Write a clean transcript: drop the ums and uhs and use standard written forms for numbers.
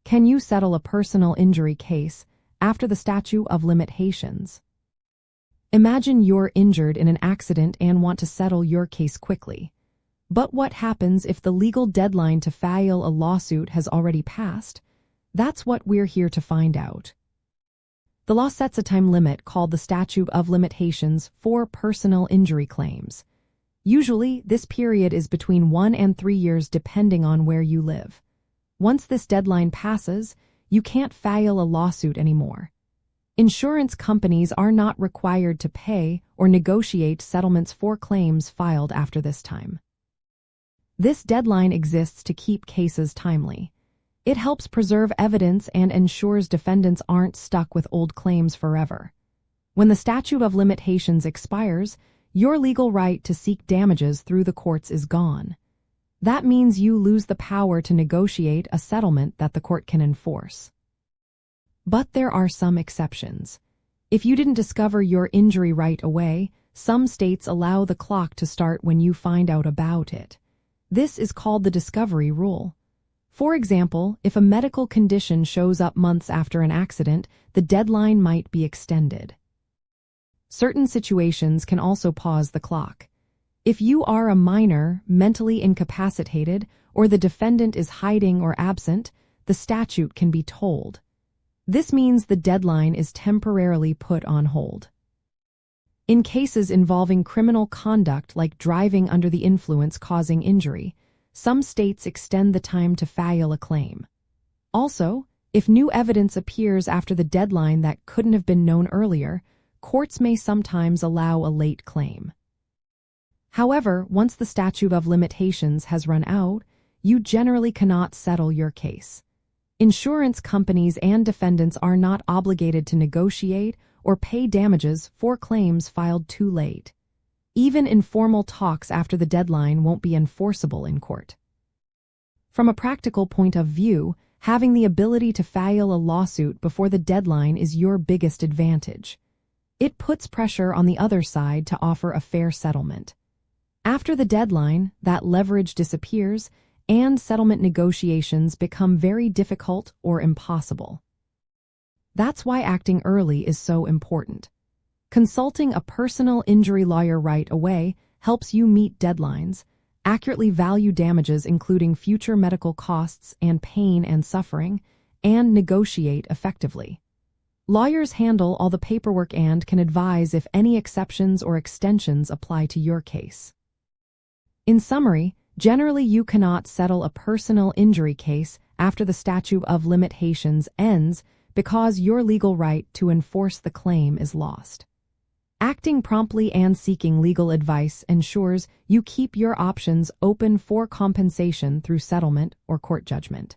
Can you settle a personal injury case after the statute of limitations? Imagine you're injured in an accident and want to settle your case quickly. But what happens if the legal deadline to file a lawsuit has already passed? That's what we're here to find out. The law sets a time limit called the statute of limitations for personal injury claims. Usually, this period is between 1 and 3 years depending on where you live. Once this deadline passes, you can't file a lawsuit anymore. Insurance companies are not required to pay or negotiate settlements for claims filed after this time. This deadline exists to keep cases timely. It helps preserve evidence and ensures defendants aren't stuck with old claims forever. When the statute of limitations expires, your legal right to seek damages through the courts is gone. That means you lose the power to negotiate a settlement that the court can enforce. But there are some exceptions. If you didn't discover your injury right away, some states allow the clock to start when you find out about it. This is called the discovery rule. For example, if a medical condition shows up months after an accident, the deadline might be extended. Certain situations can also pause the clock. If you are a minor, mentally incapacitated, or the defendant is hiding or absent, the statute can be tolled. This means the deadline is temporarily put on hold. In cases involving criminal conduct like driving under the influence causing injury, some states extend the time to file a claim. Also, if new evidence appears after the deadline that couldn't have been known earlier, courts may sometimes allow a late claim. However, once the statute of limitations has run out, you generally cannot settle your case. Insurance companies and defendants are not obligated to negotiate or pay damages for claims filed too late. Even informal talks after the deadline won't be enforceable in court. From a practical point of view, having the ability to file a lawsuit before the deadline is your biggest advantage. It puts pressure on the other side to offer a fair settlement. After the deadline, that leverage disappears, and settlement negotiations become very difficult or impossible. That's why acting early is so important. Consulting a personal injury lawyer right away helps you meet deadlines, accurately value damages including future medical costs and pain and suffering, and negotiate effectively. Lawyers handle all the paperwork and can advise if any exceptions or extensions apply to your case. In summary, generally you cannot settle a personal injury case after the statute of limitations ends because your legal right to enforce the claim is lost. Acting promptly and seeking legal advice ensures you keep your options open for compensation through settlement or court judgment.